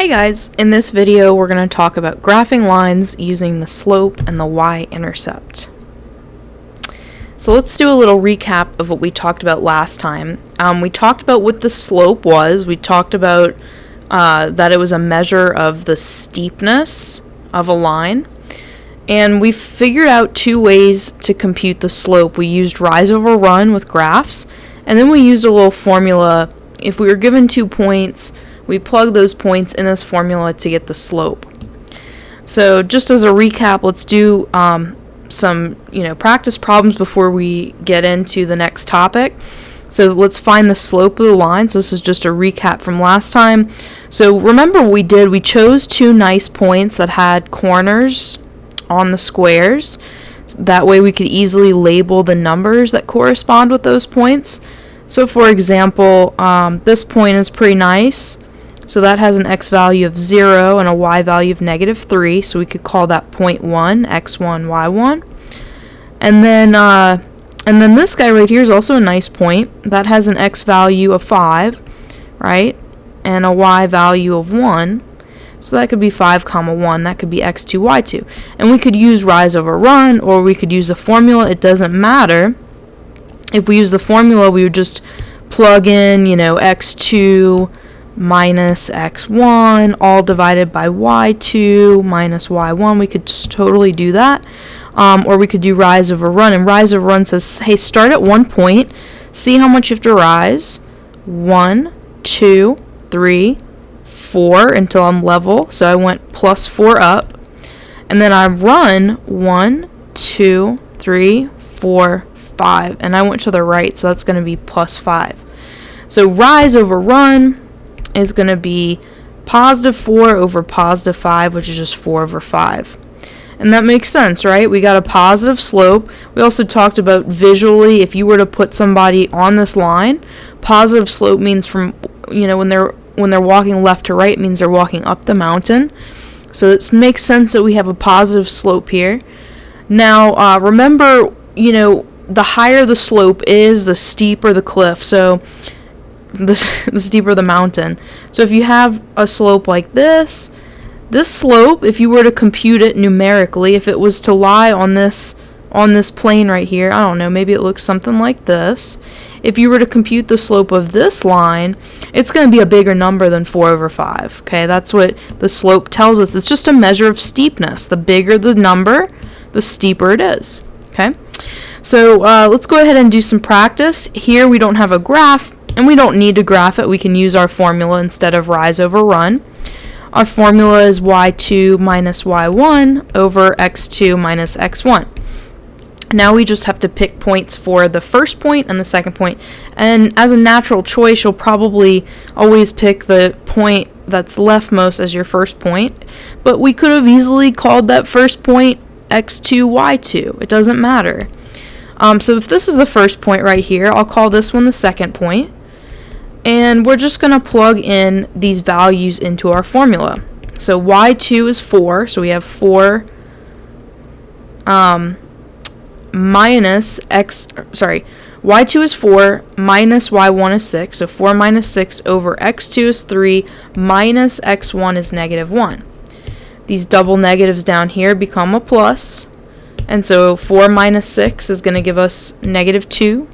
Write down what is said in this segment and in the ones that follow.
Hey guys, in this video we're going to talk about graphing lines using the slope and the y-intercept. So let's do a little recap of what we talked about last time. We talked about what the slope was. We talked about that it was a measure of the steepness of a line. And we figured out two ways to compute the slope. We used rise over run with graphs, and then we used a little formula. If we were given 2 points, we plug those points in this formula to get the slope. So just as a recap, let's do some practice problems before we get into the next topic. So let's find the slope of the line. So this is just a recap from last time. So remember what we did. We chose two nice points that had corners on the squares. That way we could easily label the numbers that correspond with those points. So for example, this point is pretty nice. So that has an x value of 0 and a y value of -3. So we could call that point 1, x1, y1. And then this guy right here is also a nice point. That has an x value of 5, right? And a y value of 1. So that could be 5, 1. That could be x2, y2. And we could use rise over run, or we could use the formula. It doesn't matter. If we use the formula, we would just plug in, x2 minus x1 all divided by y2 minus y1. We could totally do that. Or we could do rise over run. And rise over run says, hey, start at 1 point, see how much you have to rise. 1, 2, 3, 4 until I'm level. So I went plus 4 up. And then I run 1, 2, 3, 4, 5. And I went to the right, so that's going to be plus 5. So rise over run is going to be positive 4 over positive 5, which is just 4 over 5. And that makes sense, right? We got a positive slope. We also talked about visually, if you were to put somebody on this line, positive slope means from, when they're walking left to right, it means they're walking up the mountain. So it makes sense that we have a positive slope here. Now, remember, the higher the slope is, the steeper the cliff. So the steeper the mountain. So if you have a slope like this slope, if you were to compute it numerically, if it was to lie on this plane right here, I don't know, maybe it looks something like this. If you were to compute the slope of this line, it's going to be a bigger number than 4 over 5. Okay, that's what the slope tells us. It's just a measure of steepness. The bigger the number, the steeper it is. Okay, so let's go ahead and do some practice. Here we don't have a graph, and we don't need to graph it. We can use our formula instead of rise over run. Our formula is y2 minus y1 over x2 minus x1. Now we just have to pick points for the first point and the second point. And as a natural choice, you'll probably always pick the point that's leftmost as your first point. But we could have easily called that first point x2, y2. It doesn't matter. So if this is the first point right here, I'll call this one the second point. And we're just going to plug in these values into our formula. So y2 is 4, so we have 4 minus y2 is 4 minus y1 is 6, so 4 minus 6 over x2 is 3 minus x1 is -1. These double negatives down here become a plus, and so 4 minus 6 is going to give us -2,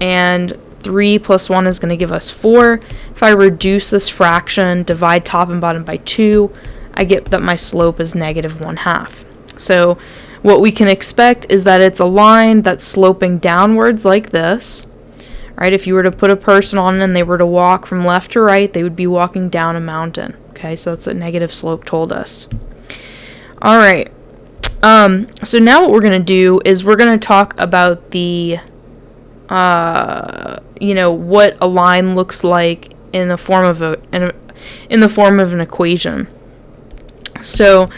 and 3 plus 1 is going to give us 4. If I reduce this fraction, divide top and bottom by 2, I get that my slope is -1/2. So what we can expect is that it's a line that's sloping downwards like this, right? If you were to put a person on it and they were to walk from left to right, they would be walking down a mountain. Okay, so that's what negative slope told us. All right. So now what we're going to do is we're going to talk about the what a line looks like in the form of an equation. So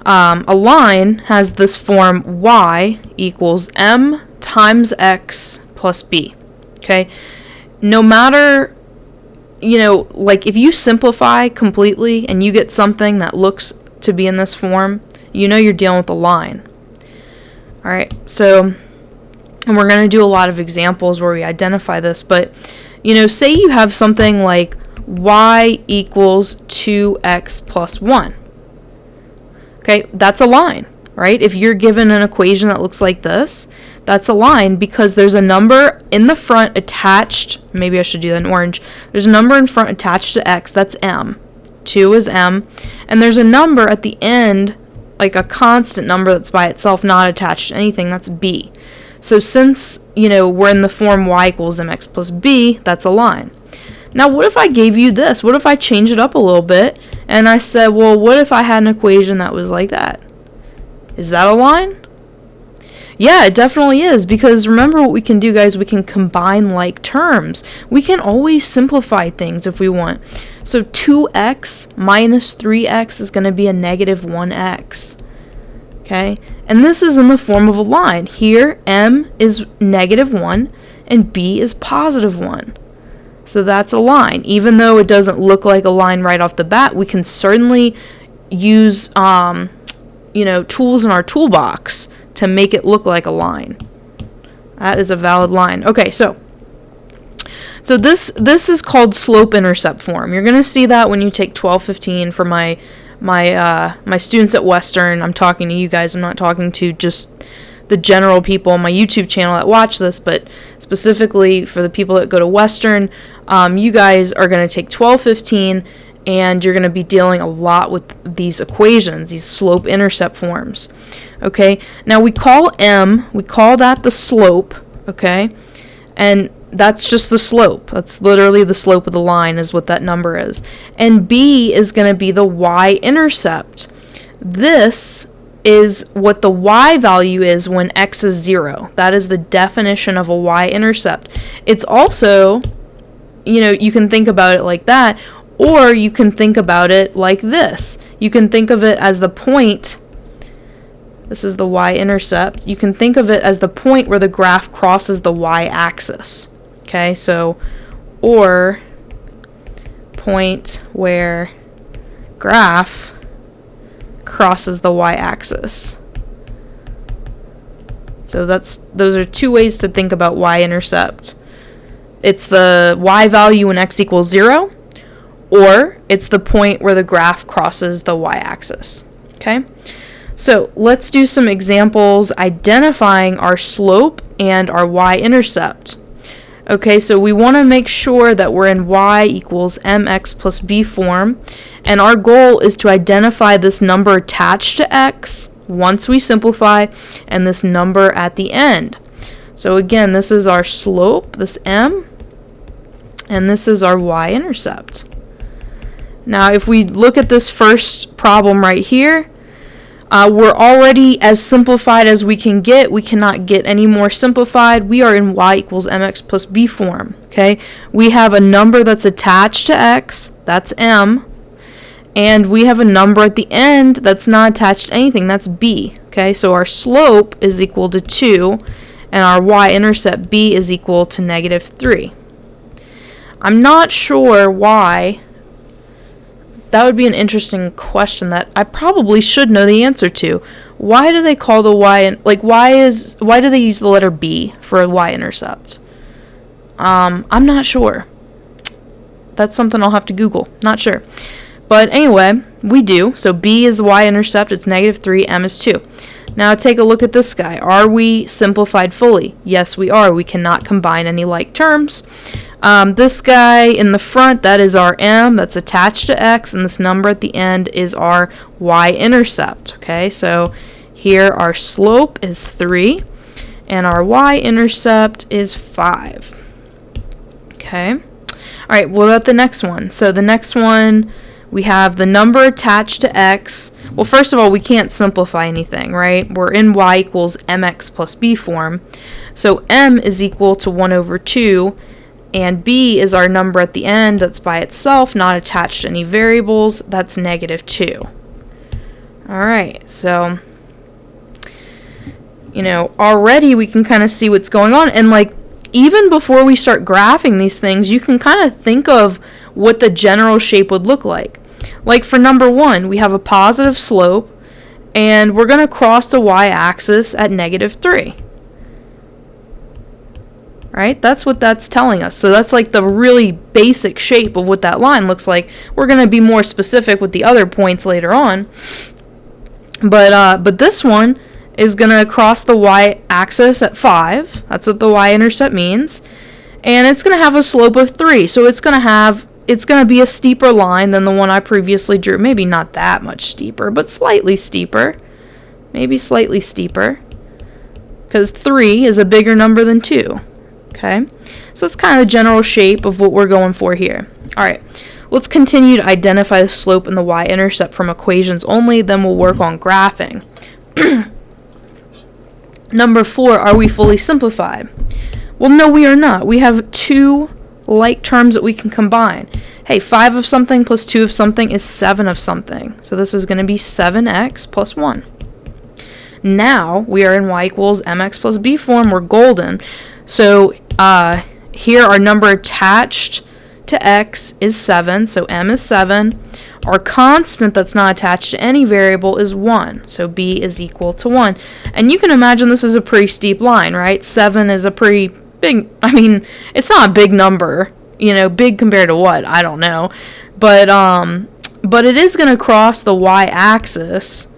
a line has this form y equals m times x plus b. Okay, no matter if you simplify completely and you get something that looks to be in this form, you're dealing with a line. All right, so. And we're going to do a lot of examples where we identify this, but, say you have something like y equals 2x plus 1. Okay, that's a line, right? If you're given an equation that looks like this, that's a line because there's a number in the front attached. Maybe I should do that in orange. There's a number in front attached to x, that's m. 2 is m. And there's a number at the end, like a constant number that's by itself, not attached to anything, that's b. So since, we're in the form y equals mx plus b, that's a line. Now, what if I gave you this? What if I changed it up a little bit and I said, well, what if I had an equation that was like that? Is that a line? Yeah, it definitely is, because remember what we can do, guys, we can combine like terms. We can always simplify things if we want. So 2x minus 3x is going to be a negative 1x. Okay? And this is in the form of a line. Here, m is negative 1 and b is positive 1. So that's a line. Even though it doesn't look like a line right off the bat, we can certainly use tools in our toolbox to make it look like a line. That is a valid line. Okay, so this is called slope-intercept form. You're going to see that when you take 1215 for my students at Western. I'm talking to you guys. I'm not talking to just the general people on my YouTube channel that watch this, but specifically for the people that go to Western, you guys are going to take 1215 and you're going to be dealing a lot with these equations, these slope-intercept forms. Okay, now we call that the slope, okay, and that's just the slope. That's literally the slope of the line is what that number is. And b is going to be the y-intercept. This is what the y value is when x is 0. That is the definition of a y-intercept. It's also, you can think about it like that, or you can think about it like this. You can think of it as the point. This is the y-intercept. You can think of it as the point where the graph crosses the y-axis. Okay, so, or point where graph crosses the y-axis. So those are two ways to think about y-intercept. It's the y value when x equals 0, or it's the point where the graph crosses the y-axis. Okay? So let's do some examples identifying our slope and our y-intercept. Okay, so we want to make sure that we're in y equals mx plus b form, and our goal is to identify this number attached to x once we simplify, and this number at the end. So again, this is our slope, this m, and this is our y-intercept. Now, if we look at this first problem right here, we're already as simplified as we can get. We cannot get any more simplified. We are in y equals mx plus b form. Okay, we have a number that's attached to x, that's m, and we have a number at the end that's not attached to anything, that's b. Okay, so our slope is equal to 2, and our y-intercept b is equal to negative 3. I'm not sure why. That would be an interesting question that I probably should know the answer to. Why do they call the why do they use the letter B for a y-intercept? I'm not sure. That's something I'll have to Google. Not sure. But anyway, we do. So B is the y-intercept. It's negative 3. M is 2. Now take a look at this guy. Are we simplified fully? Yes, we are. We cannot combine any like terms. This guy in the front, that is our m, that's attached to x, and this number at the end is our y-intercept. Okay, so here our slope is 3, and our y-intercept is 5. Okay, all right, what about the next one? So the next one, we have the number attached to x. Well, first of all, we can't simplify anything, right? We're in y equals mx plus b form. So m is equal to 1 over 2, and b is our number at the end that's by itself, not attached to any variables. That's negative 2. All right, so, already we can kind of see what's going on. And, even before we start graphing these things, you can kind of think of what the general shape would look like. Like for number 1, we have a positive slope, and we're going to cross the y-axis at negative 3. right? That's what that's telling us. So that's like the really basic shape of what that line looks like. We're going to be more specific with the other points later on. But this one is going to cross the y-axis at 5. That's what the y-intercept means. And it's going to have a slope of 3. So it's going to be a steeper line than the one I previously drew. Maybe not that much steeper, but slightly steeper. Maybe slightly steeper. Because 3 is a bigger number than 2. Okay? So that's kind of the general shape of what we're going for here. Alright, let's continue to identify the slope and the y-intercept from equations only, then we'll work on graphing. Number 4, are we fully simplified? Well, no, we are not. We have 2 like terms that we can combine. Hey, 5 of something plus 2 of something is 7 of something. So this is going to be 7x plus 1. Now we are in y equals mx plus b form. We're golden. So here our number attached to x is 7. So m is 7. Our constant that's not attached to any variable is 1. So b is equal to 1. And you can imagine this is a pretty steep line, right? 7 is a pretty big, I mean, it's not a big number. You know, big compared to what? I don't know. But it is going to cross the y-axis.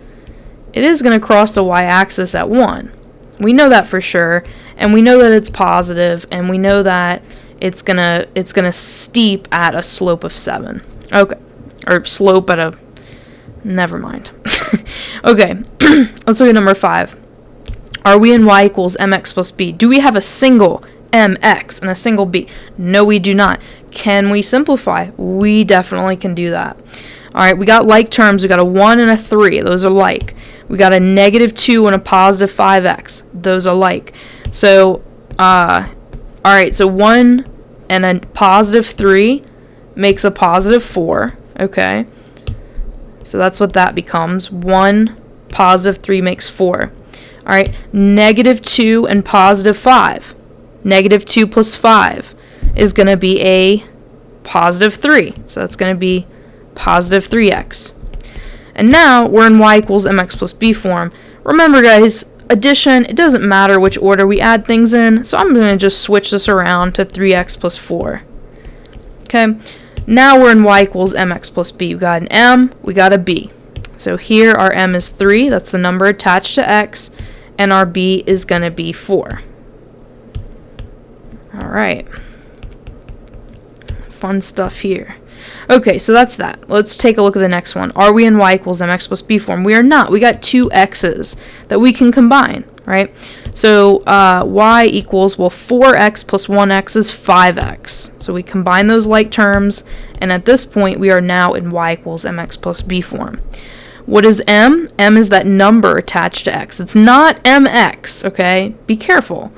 It is going to cross the y-axis at 1. We know that for sure, and we know that it's positive, and we know that it's gonna steep at a slope of 7. Okay, or slope at a, never mind. Okay, let's look at number 5. Are we in y equals mx plus b? Do we have a single mx and a single b? No, we do not. Can we simplify? We definitely can do that. All right, we got like terms. We got a 1 and a 3. Those are like. We got a -2 and a positive 5x. Those are like. So, all right, so 1 and a positive 3 makes a positive 4. Okay. So that's what that becomes. 1 positive 3 makes 4. All right, -2 and positive 5. -2 plus 5 is going to be a positive 3. So that's going to be positive 3x. And now we're in y equals mx plus b form. Remember, guys, addition, it doesn't matter which order we add things in, so I'm going to just switch this around to 3x plus 4. Okay, now we're in y equals mx plus b. We got an m, we got a b. So here our m is 3, that's the number attached to x, and our b is going to be 4. All right. Fun stuff here. Okay, so that's that. Let's take a look at the next one. Are we in y equals mx plus b form? We are not. We got 2 x's that we can combine, right? So y equals, well, 4x plus 1x is 5x. So we combine those like terms, and at this point, we are now in y equals mx plus b form. What is m? M is that number attached to x. It's not mx, okay? Be careful.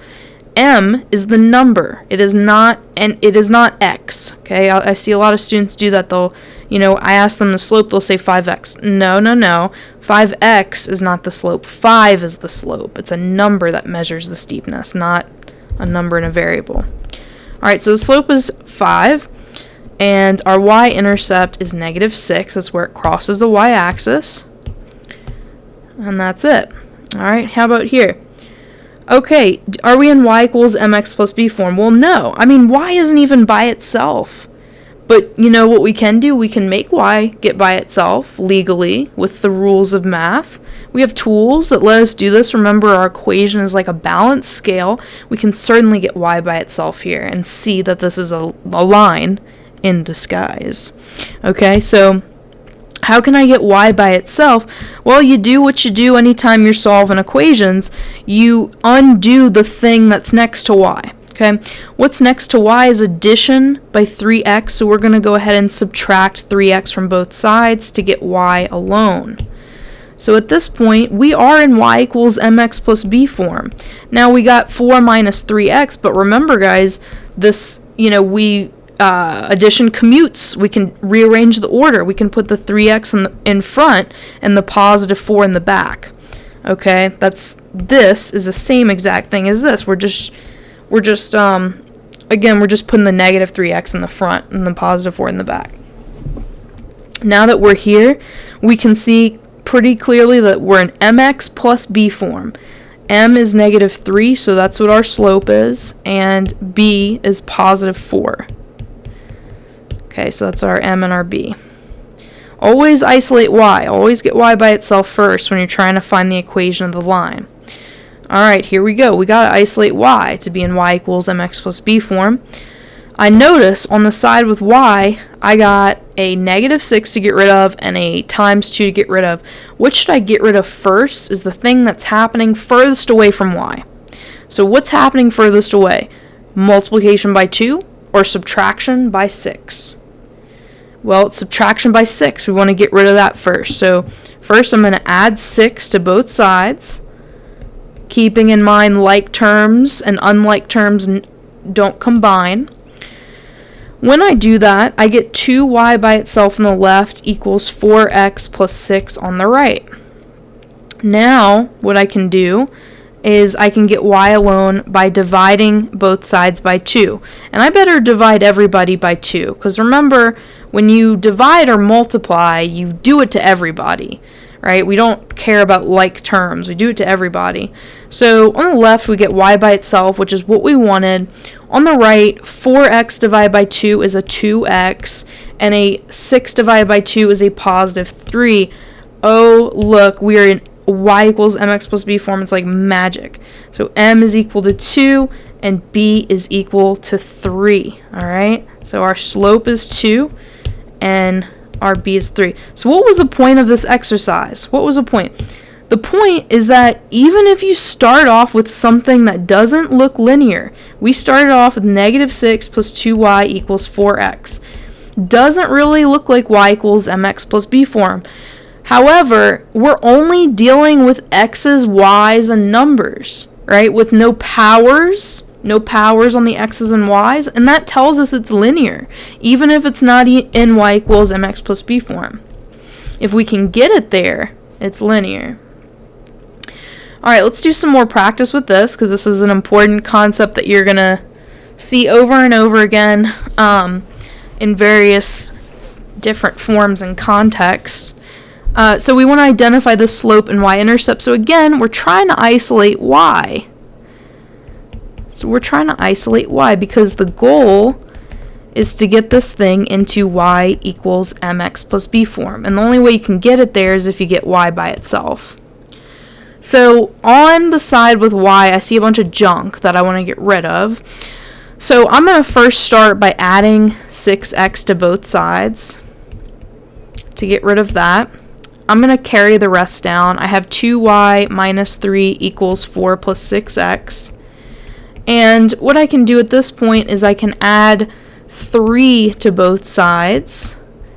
M is the number. It is not, and it is not x. Okay, I see a lot of students do that. They'll, I ask them the slope, they'll say 5x. No. 5x is not the slope. 5 is the slope. It's a number that measures the steepness, not a number in a variable. All right, so the slope is 5, and our y-intercept is -6. That's where it crosses the y-axis, and that's it. All right, how about here? Okay, are we in y equals mx plus b form? Well, no. I mean, y isn't even by itself. But you know what we can do? We can make y get by itself legally with the rules of math. We have tools that let us do this. Remember, our equation is like a balanced scale. We can certainly get y by itself here and see that this is a line in disguise. Okay, so how can I get y by itself? Well, you do what you do anytime you're solving equations. You undo the thing that's next to y. Okay, what's next to y is addition by 3x, so we're going to go ahead and subtract 3x from both sides to get y alone. So at this point, we are in y equals mx plus b form. Now we got 4 minus 3x, but remember, guys, this, addition commutes. We can rearrange the order. We can put the 3x in front and the positive 4 in the back. Okay, this is the same exact thing as this. We're just putting the negative 3x in the front and the positive 4 in the back. Now that we're here, we can see pretty clearly that we're in mx plus b form. M is negative 3, so that's what our slope is, and B is positive 4. Okay, so that's our M and our B. Always isolate y. Always get y by itself first when you're trying to find the equation of the line. Alright, here we go. We got to isolate y to be in y equals mx plus b form. I notice on the side with y, I got a negative 6 to get rid of and a times 2 to get rid of. What should I get rid of first is the thing that's happening furthest away from y. So what's happening furthest away? Multiplication by 2 or subtraction by 6? Well, it's subtraction by 6. We want to get rid of that first. So first I'm going to add 6 to both sides, keeping in mind like terms and unlike terms don't combine. When I do that, I get 2y by itself on the left equals 4x plus 6 on the right. Now, what I can do is I can get y alone by dividing both sides by 2. And I better divide everybody by 2, because remember, when you divide or multiply, you do it to everybody, right? We don't care about like terms. We do it to everybody. So on the left, we get y by itself, which is what we wanted. On the right, 4x divided by 2 is a 2x, and a 6 divided by 2 is a positive 3. Oh, look, we are in y equals mx plus b form. It's like magic. So m is equal to 2, and b is equal to 3. All right? So our slope is 2, and our b is 3. So what was the point of this exercise? What was the point? The point is that even if you start off with something that doesn't look linear, we started off with negative 6 plus 2y equals 4x. Doesn't really look like y equals mx plus b form. However, we're only dealing with x's, y's, and numbers, right? With no powers on the x's and y's, and that tells us it's linear, even if it's not in y equals mx plus b form. If we can get it there, it's linear. Alright, let's do some more practice with this, because this is an important concept that you're going to see over and over again in various different forms and contexts. So we want to identify the slope and y-intercept. So again, we're trying to isolate y. So we're trying to isolate y because the goal is to get this thing into y equals mx plus b form. And the only way you can get it there is if you get y by itself. So on the side with y, I see a bunch of junk that I want to get rid of. So I'm going to first start by adding 6x to both sides to get rid of that. I'm going to carry the rest down. I have 2y minus 3 equals 4 plus 6x. And what I can do at this point is I can add 3 to both sides.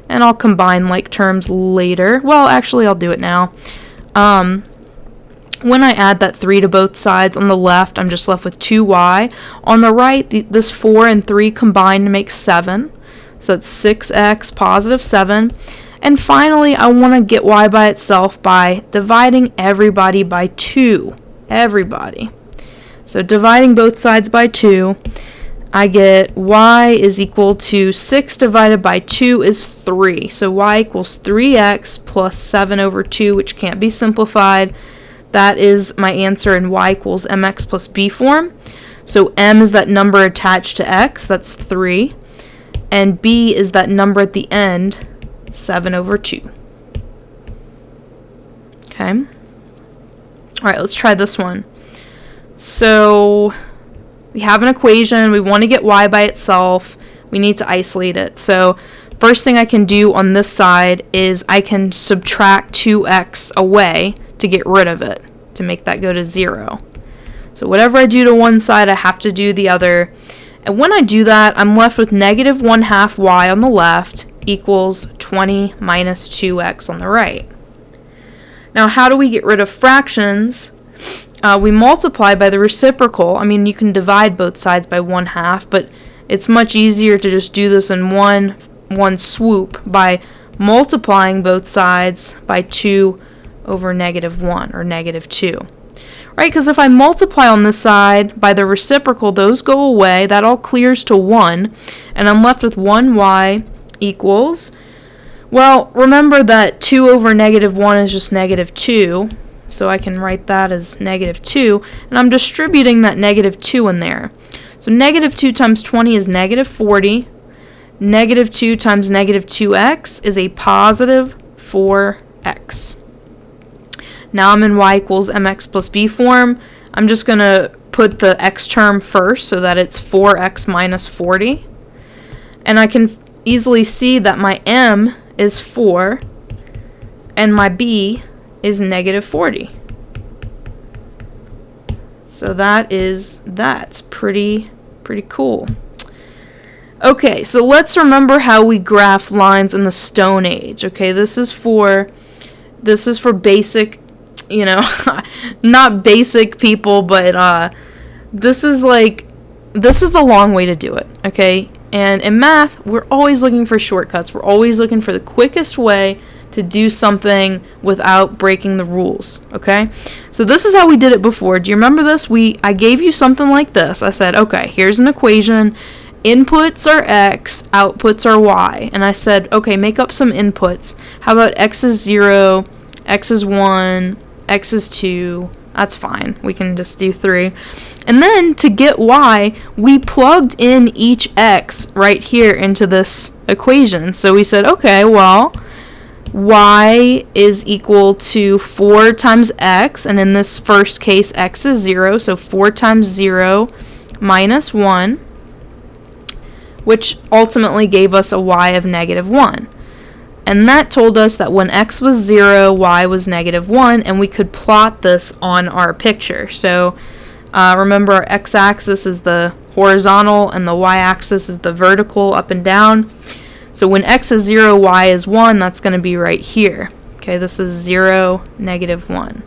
And I'll combine like terms later. Well, actually, I'll do it now. When I add that 3 to both sides on the left, I'm just left with 2y. On the right, this 4 and 3 combine to make 7. So it's 6x, positive 7. And finally, I want to get y by itself by dividing everybody by 2. Everybody. So dividing both sides by 2, I get y is equal to 6 divided by 2 is 3. So y equals 3x plus 7 over 2, which can't be simplified. That is my answer in y equals mx plus b form. So m is that number attached to x, that's 3. And b is that number at the end, 7 over 2. Okay. All right, let's try this one. So we have an equation. We want to get y by itself. We need to isolate it. So first thing I can do on this side is I can subtract 2x away to get rid of it, to make that go to 0. So whatever I do to one side, I have to do the other. And when I do that, I'm left with negative 1/2 y on the left equals 20 minus 2x on the right. Now, how do we get rid of fractions? We multiply by the reciprocal. I mean, you can divide both sides by 1/2, but it's much easier to just do this in one swoop by multiplying both sides by 2 over negative 1 or negative 2. Right, because if I multiply on this side by the reciprocal, those go away. That all clears to 1, and I'm left with 1y equals, well, remember that 2 over negative 1 is just negative 2, So I can write that as negative 2, and I'm distributing that negative 2 in there. So negative 2 times 20 is negative 40. Negative 2 times negative 2x is a positive 4x. Now I'm in y equals mx plus b form. I'm just going to put the x term first so that it's 4x minus 40. And I can easily see that my m is 4 and my b is negative 40. So that's pretty cool. Okay, so let's remember how we graph lines in the Stone Age. Okay, this is for basic, not basic people, but this is the long way to do it. Okay, and in math, we're always looking for shortcuts. We're always looking for the quickest way to do something without breaking the rules, okay? So this is how we did it before. Do you remember this? I gave you something like this. I said, okay, here's an equation. Inputs are x, outputs are y. And I said, okay, make up some inputs. How about x is 0, x is 1, x is 2. That's fine. We can just do 3. And then to get y, we plugged in each x right here into this equation. So we said, okay, well, y is equal to 4 times x, and in this first case, x is 0, so 4 times 0 minus 1, which ultimately gave us a y of negative 1. And that told us that when x was 0, y was negative 1, and we could plot this on our picture. So remember, our x-axis is the horizontal, and the y-axis is the vertical, up and down. So when x is 0, y is 1, that's going to be right here. Okay, this is 0, negative 1.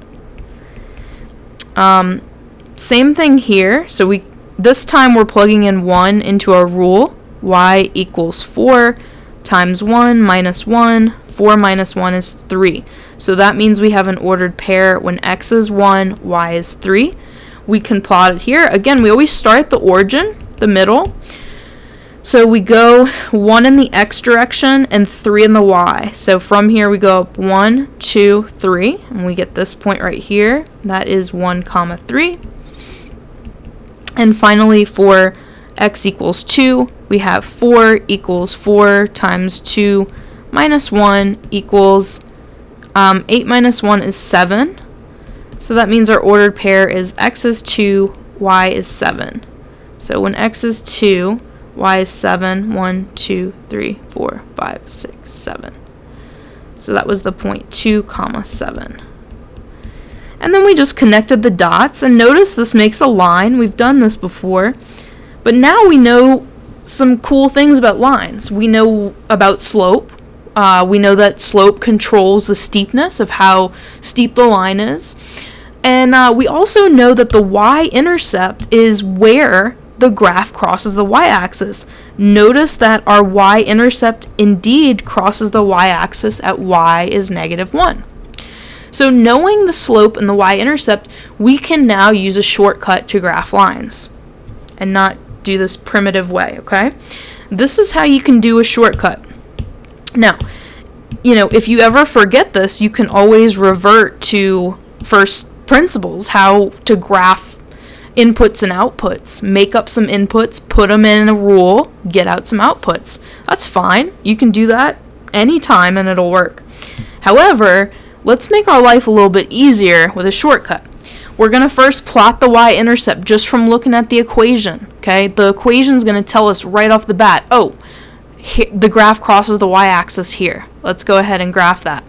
Same thing here. So this time we're plugging in 1 into our rule. Y equals 4 times 1 minus 1. 4 minus 1 is 3. So that means we have an ordered pair. When x is 1, y is 3. We can plot it here. Again, we always start at the origin, the middle. So we go 1 in the x direction and 3 in the y. So from here we go up 1, 2, 3, and we get this point right here. That is 1, 3. And finally, for x equals 2, we have 4 equals 4 times 2 minus 1 equals 8 minus 1 is 7. So that means our ordered pair is x is 2, y is 7. So when x is 2, y is 7, 1, 2, 3, 4, 5, 6, 7. So that was the point 2, 7. And then we just connected the dots, and notice this makes a line. We've done this before. But now we know some cool things about lines. We know about slope. We know that slope controls the steepness of how steep the line is. And we also know that the y-intercept is where the graph crosses the y-axis. Notice that our y-intercept indeed crosses the y-axis at y is negative 1. So knowing the slope and the y-intercept, we can now use a shortcut to graph lines and not do this primitive way, okay? This is how you can do a shortcut. Now, if you ever forget this, you can always revert to first principles, how to graph inputs and outputs. Make up some inputs, put them in a rule, get out some outputs. That's fine. You can do that anytime and it'll work. However, let's make our life a little bit easier with a shortcut. We're going to first plot the y-intercept just from looking at the equation, okay? The equation's going to tell us right off the bat, oh, the graph crosses the y-axis here. Let's go ahead and graph that.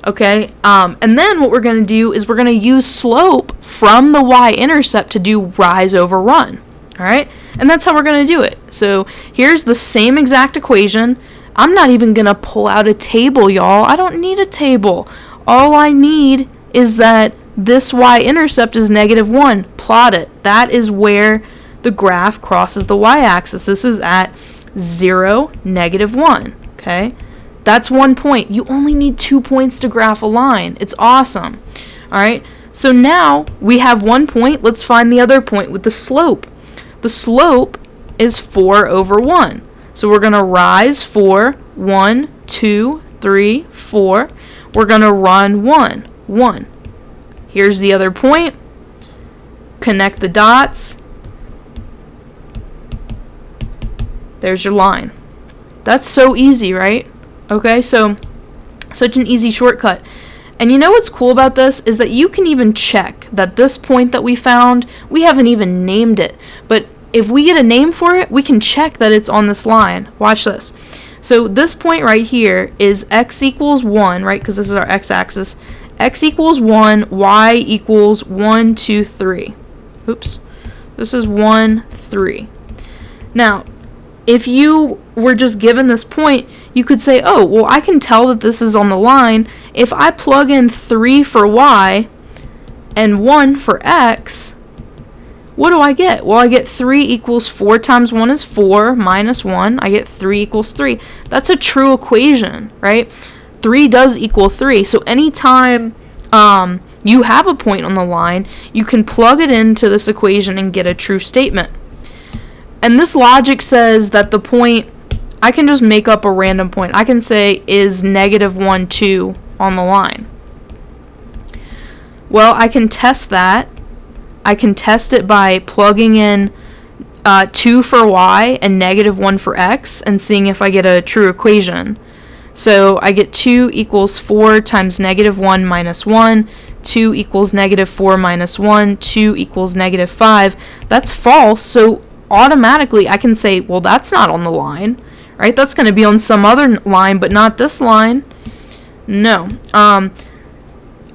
Okay, and then what we're going to do is we're going to use slope from the y-intercept to do rise over run, all right? And that's how we're going to do it. So here's the same exact equation. I'm not even going to pull out a table, y'all. I don't need a table. All I need is that this y-intercept is negative 1. Plot it. That is where the graph crosses the y-axis. This is at 0, negative 1, okay? That's 1 point. You only need 2 points to graph a line. It's awesome. All right. So now we have 1 point. Let's find the other point with the slope. The slope is 4 over 1. So we're going to rise 4, 1, 2, 3, 4. We're going to run 1, 1. Here's the other point. Connect the dots. There's your line. That's so easy, right? Okay, so such an easy shortcut. And you know what's cool about this is that you can even check that this point that we found, we haven't even named it. But if we get a name for it, we can check that it's on this line. Watch this. So this point right here is x equals 1, right? Because this is our x-axis. X equals 1, y equals 1, 2, 3. Oops. This is 1, 3. Now, if you were just given this point, you could say, oh, well, I can tell that this is on the line. If I plug in 3 for y and 1 for x, what do I get? Well, I get 3 equals 4 times 1 is 4 minus 1. I get 3 equals 3. That's a true equation, right? 3 does equal 3. So anytime you have a point on the line, you can plug it into this equation and get a true statement. And this logic says that the point, I can just make up a random point. I can say, is negative 1, 2 on the line? Well, I can test that. I can test it by plugging in 2 for y and negative 1 for x and seeing if I get a true equation. So I get 2 equals 4 times negative 1 minus 1. 2 equals negative 4 minus 1. 2 equals negative 5. That's false, so automatically I can say, well, that's not on the line, right? That's going to be on some other line, but not this line. No.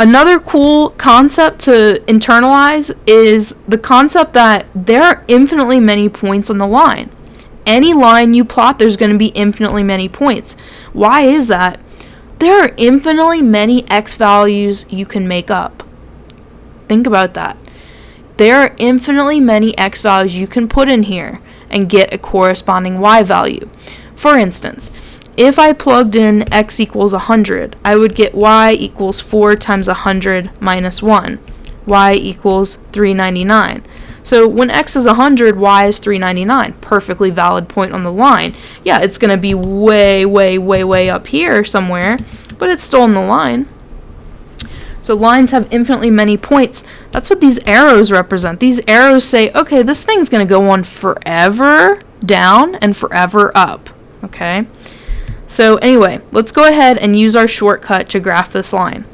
Another cool concept to internalize is the concept that there are infinitely many points on the line. Any line you plot, there's going to be infinitely many points. Why is that? There are infinitely many x values you can make up. Think about that. There are infinitely many x values you can put in here and get a corresponding y value. For instance, if I plugged in x equals 100, I would get y equals 4 times 100 minus 1. Y equals 399. So when x is 100, y is 399. Perfectly valid point on the line. Yeah, it's going to be way, way, way, way up here somewhere, but it's still on the line. So lines have infinitely many points. That's what these arrows represent. These arrows say, okay, this thing's going to go on forever down and forever up. Okay? So anyway, let's go ahead and use our shortcut to graph this line.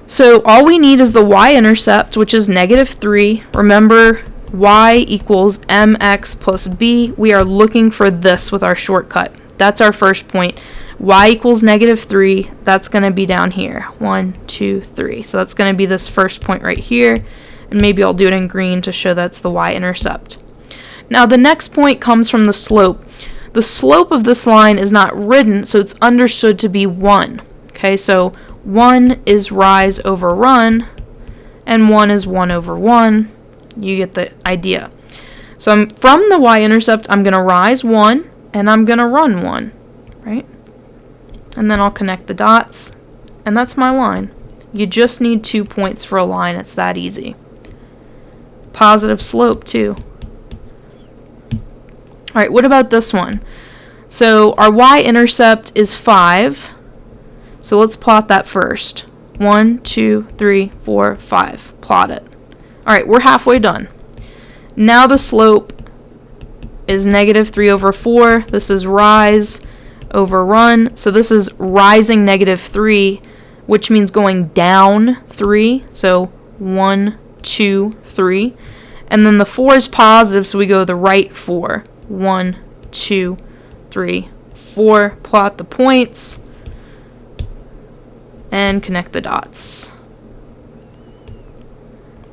So all we need is the y-intercept, which is negative 3. Remember, y equals mx plus b. We are looking for this with our shortcut. That's our first point. Y equals negative 3. That's going to be down here. 1, 2, 3. So that's going to be this first point right here. And maybe I'll do it in green to show that's the y-intercept. Now the next point comes from the slope. The slope of this line is not written, so it's understood to be 1. Okay, so 1 is rise over run, and 1 is 1 over 1. You get the idea. So from the y-intercept, I'm going to rise 1, and I'm going to run 1, right? And then I'll connect the dots, and that's my line. You just need 2 points for a line. It's that easy. Positive slope, too. All right, what about this one? So our y-intercept is 5. So let's plot that first. 1, 2, 3, 4, 5. Plot it. All right, we're halfway done. Now the slope is negative 3 over 4. This is rise over run. So this is rising negative 3, which means going down 3. So 1, 2, 3. And then the 4 is positive, so we go the right 4. 1, 2, 3, 4. Plot the points and connect the dots.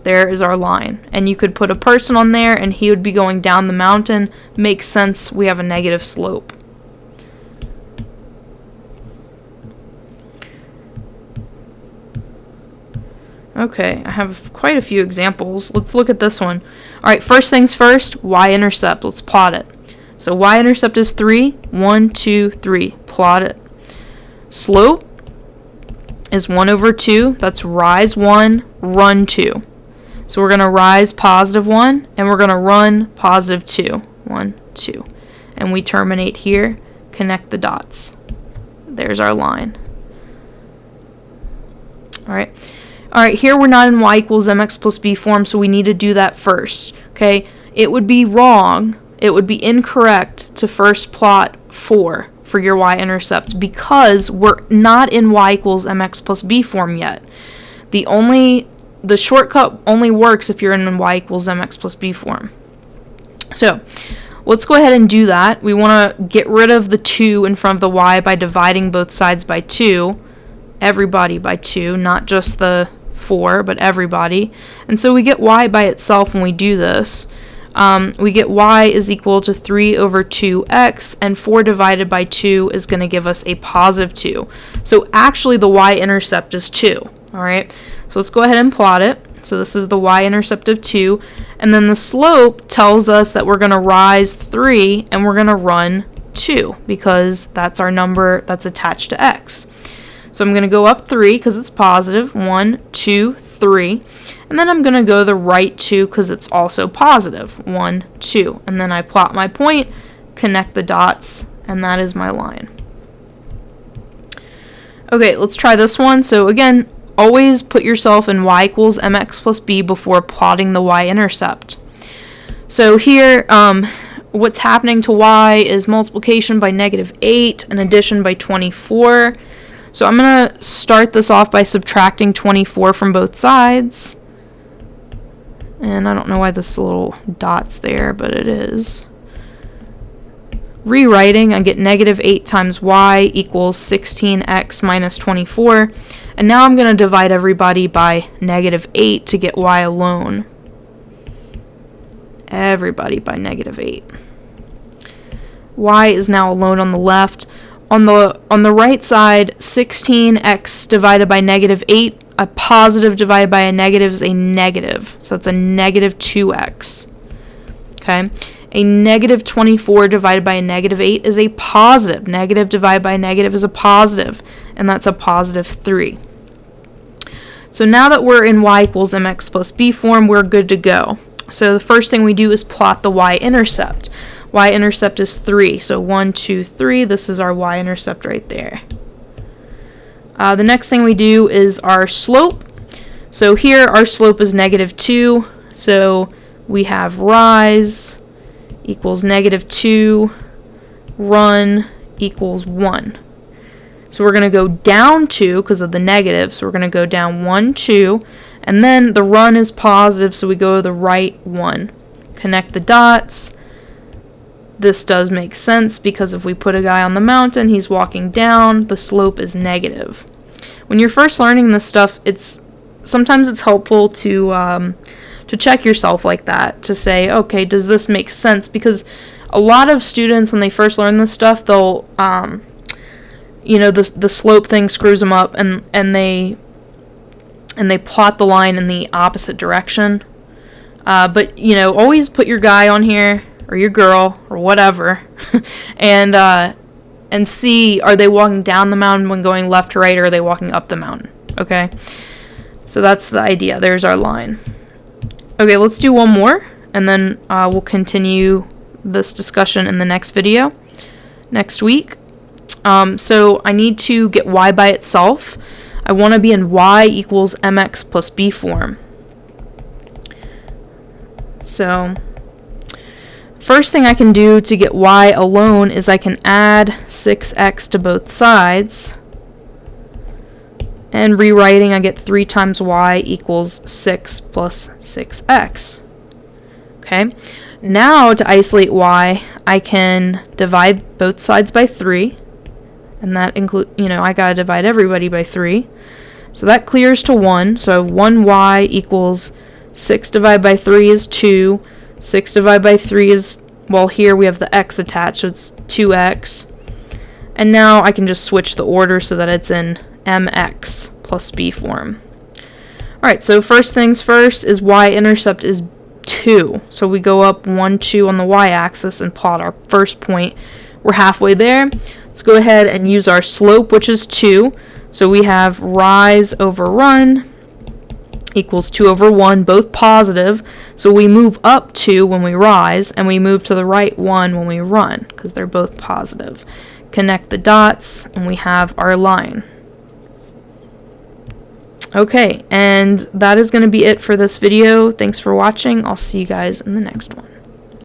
There is our line. And you could put a person on there and he would be going down the mountain. Makes sense. We have a negative slope. Okay, I have quite a few examples. Let's look at this one. All right, first things first, y-intercept. Let's plot it. So y-intercept is 3. 1, 2, 3. Plot it. Slope is 1 over 2. That's rise 1, run 2. So we're going to rise positive 1, and we're going to run positive 2. 1, 2. And we terminate here. Connect the dots. There's our line. All right. Alright, here we're not in y equals mx plus b form, so we need to do that first. Okay, it would be wrong, it would be incorrect to first plot 4 for your y-intercept because we're not in y equals mx plus b form yet. The shortcut only works if you're in y equals mx plus b form. So let's go ahead and do that. We want to get rid of the 2 in front of the y by dividing both sides by 2. Everybody by 2, not just the 4, but everybody. And so we get y by itself when we do this. We get y is equal to 3 over 2x, and 4 divided by 2 is going to give us a positive 2. So actually the y-intercept is 2. Alright, so let's go ahead and plot it. So this is the y-intercept of 2, and then the slope tells us that we're going to rise 3 and we're going to run 2 because that's our number that's attached to x. So I'm going to go up 3 because it's positive, 1, 2, 3, and then I'm going to go the right 2 because it's also positive, 1, 2, and then I plot my point, connect the dots, and that is my line. Okay, let's try this one. So again, always put yourself in y equals mx plus b before plotting the y-intercept. So here, what's happening to y is multiplication by -8 and addition by 24. So I'm going to start this off by subtracting 24 from both sides. And I don't know why this little dot's there, but it is. Rewriting, I get -8 times y equals 16x minus 24. And now I'm going to divide everybody by -8 to get y alone. Everybody by -8. Y is now alone on the left. On the right side, 16x divided by -8, a positive divided by a negative is a negative. So that's a -2x. Okay? A -24 divided by a -8 is a positive. Negative divided by a negative is a positive, and that's a positive 3. So now that we're in y equals mx plus b form, we're good to go. So the first thing we do is plot the y-intercept. Y-intercept is 3, so 1, 2, 3, this is our y-intercept right there. The next thing we do is our slope. So here our slope is -2, so we have rise equals -2, run equals 1. So we're going to go down 2 because of the negative, so we're going to go down 1, 2, and then the run is positive, so we go to the right 1. Connect the dots. This does make sense because if we put a guy on the mountain, he's walking down, the slope is negative. When you're first learning this stuff, sometimes it's helpful to check yourself like that, to say, okay, does this make sense? Because a lot of students, when they first learn this stuff, they'll, the slope thing screws them up, and they plot the line in the opposite direction. But always put your guy on here, or your girl, or whatever, and see, are they walking down the mountain when going left to right, or are they walking up the mountain? Okay, so that's the idea. There's our line. Okay, let's do one more, and then we'll continue this discussion in the next video, next week. So I need to get y by itself. I want to be in y equals mx plus b form. So first thing I can do to get y alone is I can add 6x to both sides. And rewriting, I get 3 times y equals 6 plus 6x. Okay, now to isolate y, I can divide both sides by 3. And that includes, I gotta divide everybody by 3. So that clears to 1. So 1y equals 6 divided by 3 is 2. 6 divided by 3 is, well, here we have the x attached, so it's 2x. And now I can just switch the order so that it's in mx plus b form. Alright, so first things first is y-intercept is 2. So we go up 1, 2 on the y-axis and plot our first point. We're halfway there. Let's go ahead and use our slope, which is 2. So we have rise over run equals 2 over 1, both positive. So we move up 2 when we rise, and we move to the right 1 when we run, because they're both positive. Connect the dots, and we have our line. Okay, and that is going to be it for this video. Thanks for watching. I'll see you guys in the next one.